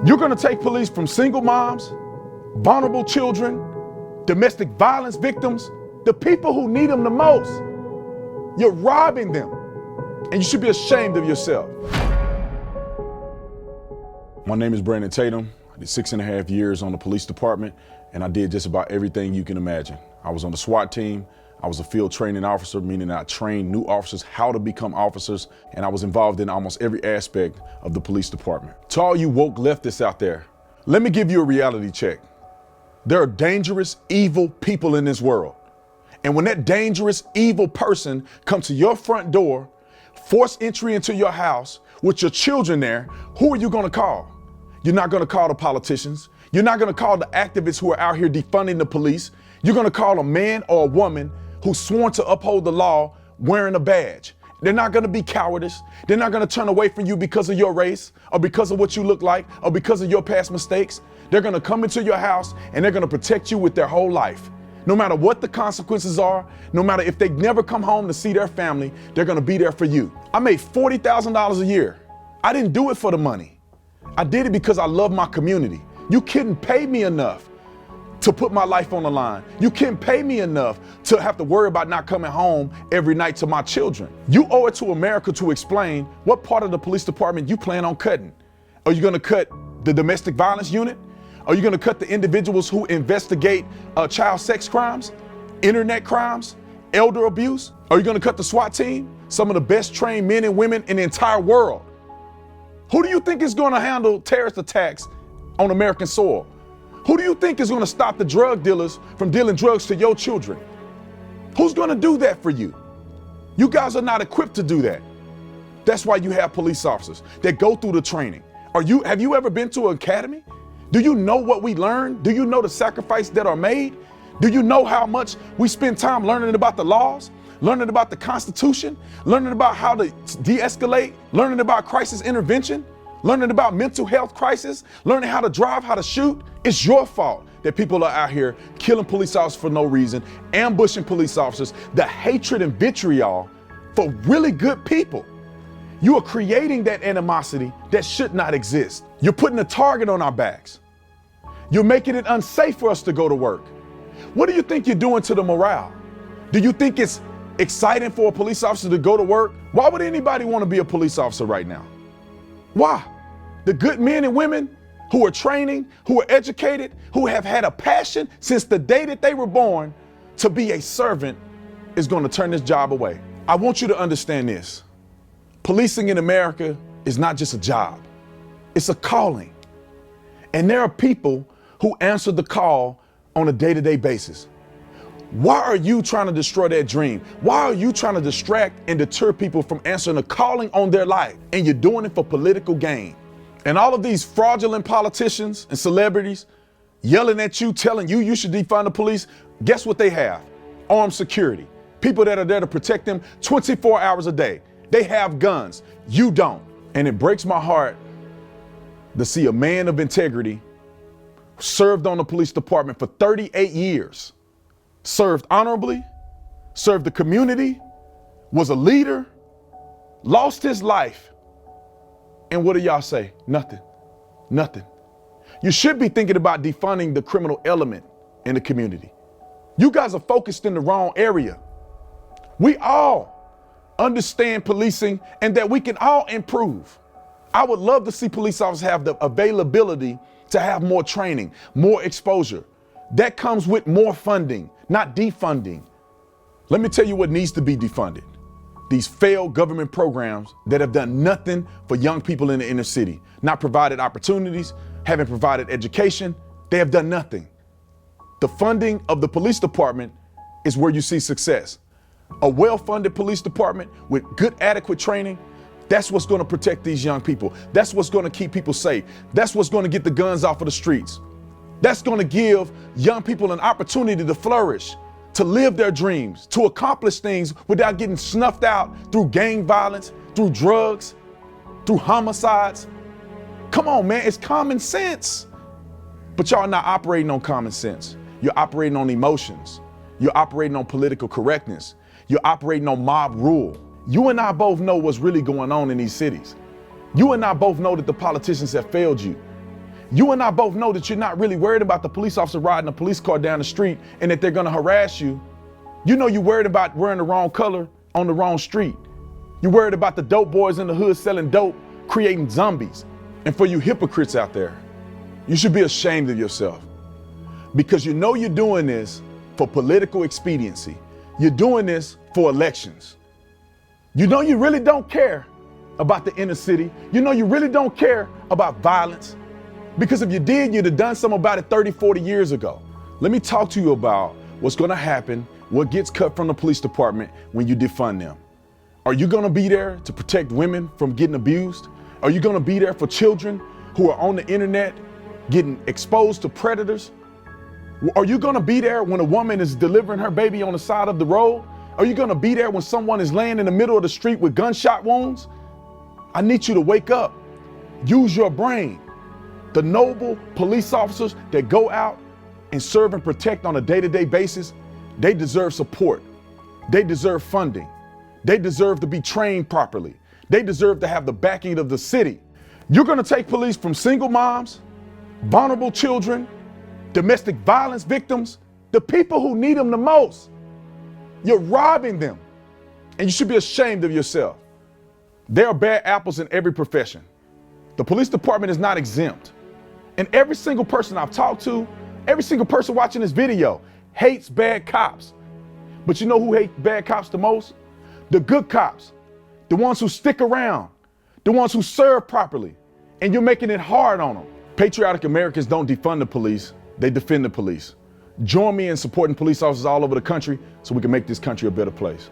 You're gonna take police from single moms, vulnerable children, domestic violence victims, the people who need them the most. You're robbing them, and you should be ashamed of yourself. My name is Brandon Tatum. I did 6.5 years on the police department, and I did just about everything you can imagine. I was on the SWAT team. I was a field training officer, meaning I trained new officers how to become officers, and I was involved in almost every aspect of the police department. To all you woke leftists out there, let me give you a reality check. There are dangerous, evil people in this world. And when that dangerous, evil person comes to your front door, force entry into your house with your children there, who are you gonna call? You're not gonna call the politicians. You're not gonna call the activists who are out here defunding the police. You're gonna call a man or a woman who's sworn to uphold the law wearing a badge. They're not gonna be cowardice. They're not gonna turn away from you because of your race or because of what you look like or because of your past mistakes. They're gonna come into your house and they're gonna protect you with their whole life. No matter what the consequences are, no matter if they never come home to see their family, they're gonna be there for you. I made $40,000 a year. I didn't do it for the money. I did it because I love my community. You couldn't pay me enough to put my life on the line. You can't pay me enough to have to worry about not coming home every night to my children. You owe it to America to explain what part of the police department you plan on cutting. Are you gonna cut the domestic violence unit? Are you gonna cut the individuals who investigate child sex crimes, internet crimes, elder abuse? Are you gonna cut the SWAT team? Some of the best trained men and women in the entire world. Who do you think is gonna handle terrorist attacks on American soil? Who do you think is gonna stop the drug dealers from dealing drugs to your children? Who's gonna do that for you? You guys are not equipped to do that. That's why you have police officers that go through the training. Have you ever been to an academy? Do you know what we learn? Do you know the sacrifices that are made? Do you know how much we spend time learning about the laws, learning about the Constitution, learning about how to de-escalate, learning about crisis intervention, learning about mental health crisis, learning how to drive, how to shoot? It's your fault that people are out here killing police officers for no reason, ambushing police officers, the hatred and vitriol for really good people. You are creating that animosity that should not exist. You're putting a target on our backs. You're making it unsafe for us to go to work. What do you think you're doing to the morale? Do you think it's exciting for a police officer to go to work? Why would anybody want to be a police officer right now? Why? The good men and women who are training, who are educated, who have had a passion since the day that they were born to be a servant is going to turn this job away. I want you to understand this. Policing in America is not just a job. It's a calling. And there are people who answer the call on a day-to-day basis. Why are you trying to destroy that dream? Why are you trying to distract and deter people from answering a calling on their life? And you're doing it for political gain. And all of these fraudulent politicians and celebrities yelling at you, telling you you should defund the police, guess what they have? Armed security. People that are there to protect them 24 hours a day. They have guns. You don't. And it breaks my heart to see a man of integrity served on the police department for 38 years, served honorably, served the community, was a leader, lost his life. And what do y'all say? Nothing. Nothing. You should be thinking about defunding the criminal element in the community. You guys are focused in the wrong area. We all understand policing and that we can all improve. I would love to see police officers have the availability to have more training, more exposure. That comes with more funding, not defunding. Let me tell you what needs to be defunded. These failed government programs that have done nothing for young people in the inner city, not provided opportunities, haven't provided education, they have done nothing. The funding of the police department is where you see success. A well-funded police department with good, adequate training, that's what's going to protect these young people. That's what's going to keep people safe. That's what's going to get the guns off of the streets. That's going to give young people an opportunity to flourish, to live their dreams, to accomplish things without getting snuffed out through gang violence, through drugs, through homicides. Come on, man, it's common sense. But y'all are not operating on common sense. You're operating on emotions. You're operating on political correctness. You're operating on mob rule. You and I both know what's really going on in these cities. You and I both know that the politicians have failed you. You and I both know that you're not really worried about the police officer riding a police car down the street and that they're gonna harass you. You know you're worried about wearing the wrong color on the wrong street. You're worried about the dope boys in the hood selling dope, creating zombies. And for you hypocrites out there, you should be ashamed of yourself, because you know you're doing this for political expediency. You're doing this for elections. You know you really don't care about the inner city. You know you really don't care about violence, because if you did, you'd have done something about it 30, 40 years ago. Let me talk to you about what's gonna happen, what gets cut from the police department when you defund them. Are you gonna be there to protect women from getting abused? Are you gonna be there for children who are on the internet getting exposed to predators? Are you gonna be there when a woman is delivering her baby on the side of the road? Are you gonna be there when someone is laying in the middle of the street with gunshot wounds? I need you to wake up. Use your brain. The noble police officers that go out and serve and protect on a day-to-day basis, they deserve support. They deserve funding. They deserve to be trained properly. They deserve to have the backing of the city. You're gonna take police from single moms, vulnerable children, domestic violence victims, the people who need them the most. You're robbing them, and you should be ashamed of yourself. There are bad apples in every profession. The police department is not exempt. And every single person I've talked to, every single person watching this video hates bad cops. But you know who hates bad cops the most? The good cops, the ones who stick around, the ones who serve properly, and you're making it hard on them. Patriotic Americans don't defund the police, they defend the police. Join me in supporting police officers all over the country so we can make this country a better place.